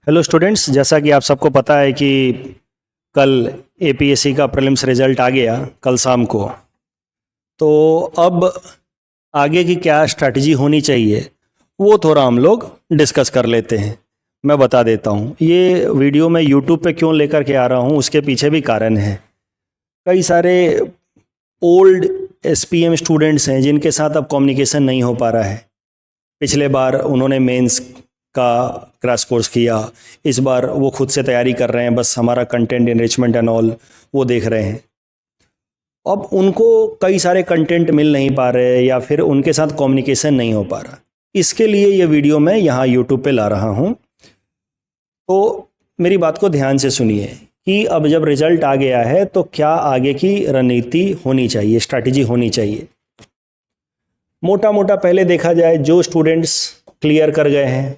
Hello students, जैसा कि आप सबको पता है कि कल एपीएससी का प्रीलिम्स रिजल्ट आ गया कल शाम को। तो अब आगे की क्या स्ट्रैटेजी होनी चाहिए वो थोड़ा हम लोग डिस्कस कर लेते हैं। मैं बता देता हूँ ये वीडियो मैं यूट्यूब पे क्यों लेकर के आ रहा हूँ, उसके पीछे भी कारण है। कई सारे ओल्ड एसपीएम स्टूडेंट्स हैं जिनके साथ अब कम्युनिकेशन नहीं हो पा रहा है। पिछले बार उन्होंने मेंस का क्रैश कोर्स किया, इस बार वो खुद से तैयारी कर रहे हैं, बस हमारा कंटेंट इनरिचमेंट एंड ऑल वो देख रहे हैं। अब उनको कई सारे कंटेंट मिल नहीं पा रहे या फिर उनके साथ कम्युनिकेशन नहीं हो पा रहा। इसके लिए ये वीडियो मैं यहाँ यूट्यूब पे ला रहा हूँ। तो मेरी बात को ध्यान से सुनिए कि अब जब रिजल्ट आ गया है तो क्या आगे की रणनीति होनी चाहिए, स्ट्रैटेजी होनी चाहिए। मोटा मोटा पहले देखा जाए, जो स्टूडेंट्स क्लियर कर गए हैं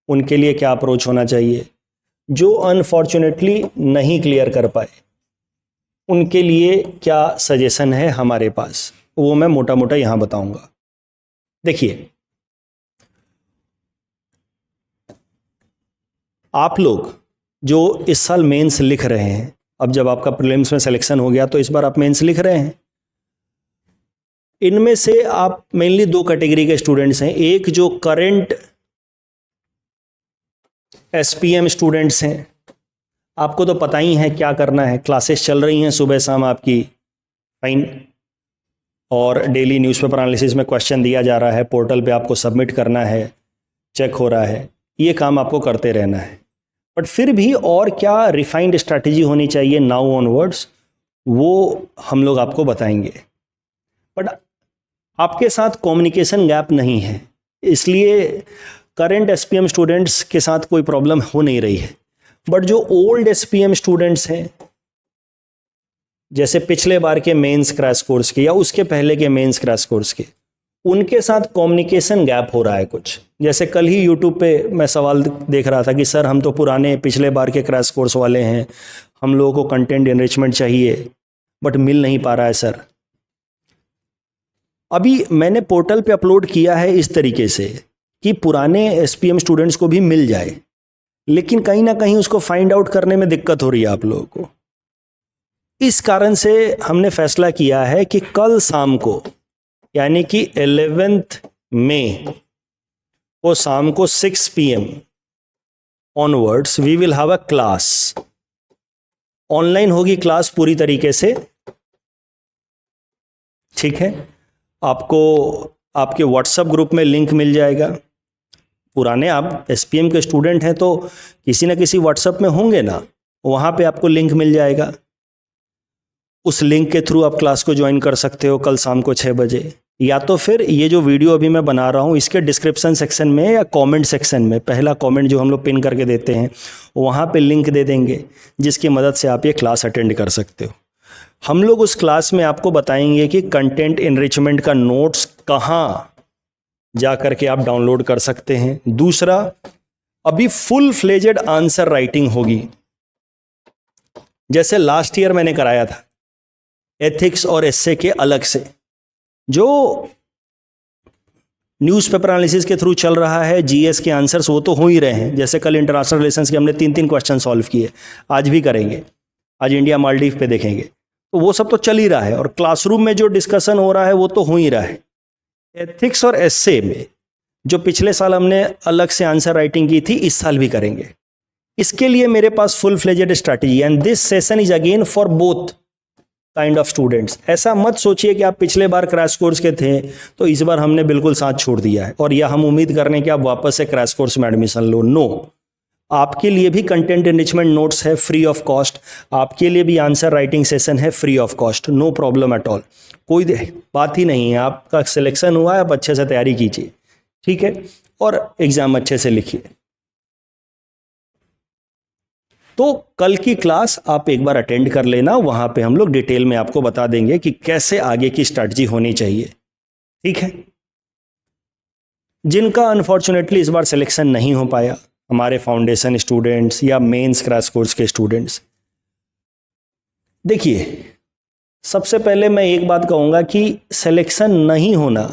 उनके लिए क्या अप्रोच होना चाहिए, जो अनफॉर्चुनेटली नहीं क्लियर कर पाए उनके लिए क्या सजेशन है हमारे पास, वो मैं मोटा मोटा यहाँ बताऊंगा। देखिए, आप लोग जो इस साल मेंस लिख रहे हैं, अब जब आपका प्रीलिम्स में सिलेक्शन हो गया तो इस बार आप मेंस लिख रहे हैं, इनमें से आप मेनली दो कैटेगरी के स्टूडेंट्स हैं। एक जो करंट एसपीएम स्टूडेंट्स हैं, आपको तो पता ही है क्या करना है, क्लासेस चल रही हैं सुबह शाम आपकी, फाइन, और डेली न्यूज़पेपर एनालिसिस में क्वेश्चन दिया जा रहा है, पोर्टल पे आपको सबमिट करना है, चेक हो रहा है, ये काम आपको करते रहना है। बट फिर भी और क्या रिफाइंड स्ट्रैटेजी होनी चाहिए नाउ ऑनवर्ड्स, वो हम लोग आपको बताएंगे। बट आपके साथ कम्युनिकेशन गैप नहीं है, इसलिए करंट एसपीएम स्टूडेंट्स के साथ कोई प्रॉब्लम हो नहीं रही है। बट जो ओल्ड एसपीएम स्टूडेंट्स हैं, जैसे पिछले बार के मेंस क्रैश कोर्स के या उसके पहले के मेंस क्रैश कोर्स के, उनके साथ कम्युनिकेशन गैप हो रहा है कुछ। जैसे कल ही यूट्यूब पे मैं सवाल देख रहा था कि सर हम तो पुराने पिछले बार के क्रैश कोर्स वाले हैं, हम लोगों को कंटेंट एनरिचमेंट चाहिए बट मिल नहीं पा रहा है सर। अभी मैंने पोर्टल पे अपलोड किया है इस तरीके से कि पुराने एसपीएम स्टूडेंट्स को भी मिल जाए, लेकिन कहीं ना कहीं उसको फाइंड आउट करने में दिक्कत हो रही है आप लोगों को। इस कारण से हमने फैसला किया है कि कल शाम को, यानी कि 11 मई को शाम को 6 PM onwards we will have a class. Online होगी क्लास पूरी तरीके से, ठीक है। आपको आपके व्हाट्सएप ग्रुप में लिंक मिल जाएगा। पुराने आप एसपीएम के स्टूडेंट हैं तो किसी ना किसी व्हाट्सएप में होंगे ना, वहाँ पे आपको लिंक मिल जाएगा। उस लिंक के थ्रू आप क्लास को ज्वाइन कर सकते हो कल शाम को 6 बजे। या तो फिर ये जो वीडियो अभी मैं बना रहा हूँ इसके डिस्क्रिप्शन सेक्शन में या कमेंट सेक्शन में, पहला कमेंट जो हम लोग पिन करके देते हैं वहाँ पे लिंक दे देंगे, जिसकी मदद से आप ये क्लास अटेंड कर सकते हो। हम लोग उस क्लास में आपको बताएंगे कि कंटेंट एनरिचमेंट का नोट्स कहाँ जा करके आप डाउनलोड कर सकते हैं। दूसरा, अभी फुल फ्लेजेड आंसर राइटिंग होगी, जैसे लास्ट ईयर मैंने कराया था एथिक्स और एस्से के अलग से। जो न्यूज़पेपर एनालिसिस के थ्रू चल रहा है, जीएस के आंसर्स वो तो हो ही रहे हैं, जैसे कल इंटरनेशनल रिलेशंस के हमने 3 क्वेश्चन सॉल्व किए, आज भी करेंगे, आज इंडिया मालदीव पे देखेंगे, तो वो सब तो चल ही रहा है। और क्लासरूम में जो डिस्कशन हो रहा है वो तो हो ही रहा है। एथिक्स और एस्से में जो पिछले साल हमने अलग से आंसर राइटिंग की थी, इस साल भी करेंगे। इसके लिए मेरे पास full fledged strategy, and this session is again for both kind of students. ऐसा मत सोचिए कि आप पिछले बार क्रैश कोर्स के थे तो इस बार हमने बिल्कुल साथ छोड़ दिया है और या हम उम्मीद कर रहे हैं कि आप वापस से क्रैश कोर्स में एडमिशन लो। नो, आपके लिए भी कंटेंट एनरिचमेंट नोट्स है फ्री ऑफ कॉस्ट, आपके लिए भी आंसर राइटिंग सेशन है free of cost, no problem at all, कोई बात ही नहीं है। आपका सिलेक्शन हुआ है, आप अच्छे से तैयारी कीजिए, ठीक है, और एग्जाम अच्छे से लिखिए। तो कल की क्लास आप एक बार अटेंड कर लेना, वहां पे हम लोग डिटेल में आपको बता देंगे कि कैसे आगे की स्ट्रैटेजी होनी चाहिए, ठीक है। जिनका अनफॉर्चुनेटली इस बार सिलेक्शन नहीं हो पाया, हमारे फाउंडेशन स्टूडेंट्स या मेंस क्रैश कोर्स के स्टूडेंट्स, देखिए, सबसे पहले मैं एक बात कहूंगा कि सिलेक्शन नहीं होना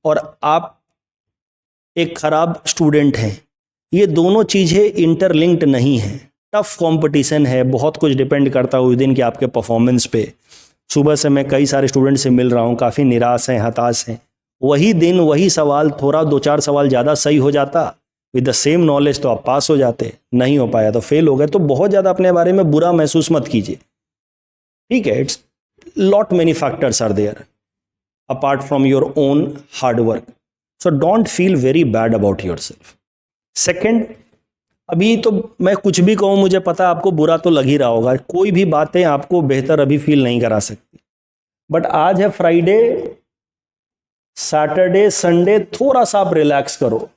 और आप एक खराब स्टूडेंट हैं, ये दोनों चीज़ें इंटरलिंक्ड नहीं हैं। टफ कंपटीशन है, बहुत कुछ डिपेंड करता है उस दिन के आपके परफॉर्मेंस पे। सुबह से मैं कई सारे स्टूडेंट से मिल रहा हूँ, काफ़ी निराश हैं, हताश हैं। वही दिन वही सवाल, थोड़ा 2-4 सवाल ज़्यादा सही हो जाता, विद द सेम नॉलेज तो आप पास हो जाते, नहीं हो पाया तो फेल हो गए। तो बहुत ज़्यादा अपने बारे में बुरा महसूस मत कीजिए, ठीक है। It's lot many factors are there apart from your own hard work, so don't feel very bad about yourself. Second, अभी तो मैं कुछ भी कहूँ, मुझे पता आपको बुरा तो लग ही रहा होगा, कोई भी बातें आपको बेहतर अभी फील नहीं करा सकती। बट आज है फ्राइडे, सैटरडे, संडे, थोड़ा सा आप रिलैक्स करो।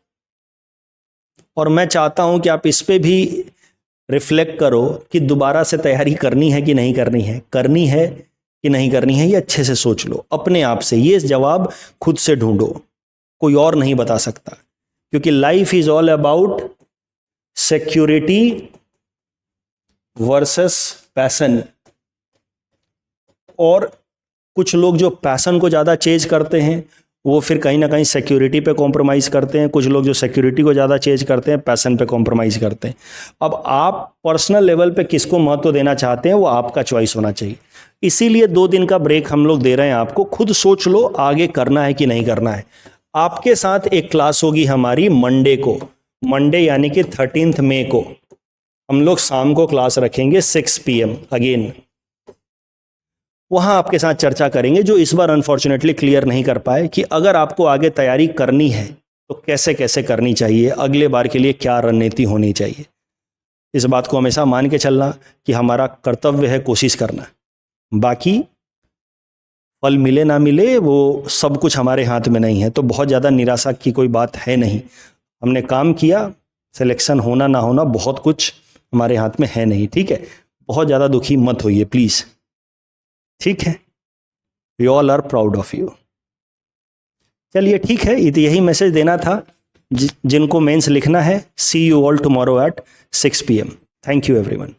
और मैं चाहता हूं कि आप इस पे भी रिफ्लेक्ट करो कि दोबारा से तैयारी करनी है कि नहीं करनी है, करनी है कि नहीं करनी है, ये अच्छे से सोच लो अपने आप से। ये जवाब खुद से ढूंढो, कोई और नहीं बता सकता। क्योंकि life is all about security versus passion. और कुछ लोग जो पैशन को ज़्यादा चेज करते हैं वो फिर कहीं ना कहीं सिक्योरिटी पे कॉम्प्रोमाइज़ करते हैं। कुछ लोग जो सिक्योरिटी को ज़्यादा चेज करते हैं पैशन पे कॉम्प्रोमाइज़ करते हैं। अब आप पर्सनल लेवल पे किसको महत्व देना चाहते हैं वो आपका चॉइस होना चाहिए। इसीलिए 2 दिन का ब्रेक हम लोग दे रहे हैं आपको। खुद सोच लो आगे करना है कि नहीं करना है। आपके साथ एक क्लास होगी हमारी मंडे को, मंडे यानी कि 13 मई को हम लोग शाम को क्लास रखेंगे 6 PM अगेन। वहां आपके साथ चर्चा करेंगे, जो इस बार अनफॉर्चुनेटली क्लियर नहीं कर पाए, कि अगर आपको आगे तैयारी करनी है तो कैसे कैसे करनी चाहिए, अगले बार के लिए क्या रणनीति होनी चाहिए। इस बात को हमेशा मान के चलना कि हमारा कर्तव्य है कोशिश करना, बाकी फल मिले ना मिले वो सब कुछ हमारे हाथ में नहीं है। तो बहुत ज़्यादा निराशा की कोई बात है नहीं। हमने काम किया, सिलेक्शन होना ना होना बहुत कुछ हमारे हाथ में है नहीं, ठीक है। बहुत ज़्यादा दुखी मत होइए प्लीज़, ठीक है। We all are proud of you. चलिए ठीक है, यही मैसेज देना था। जिनको मेंस लिखना है, see you all tomorrow at 6 PM। Thank you everyone.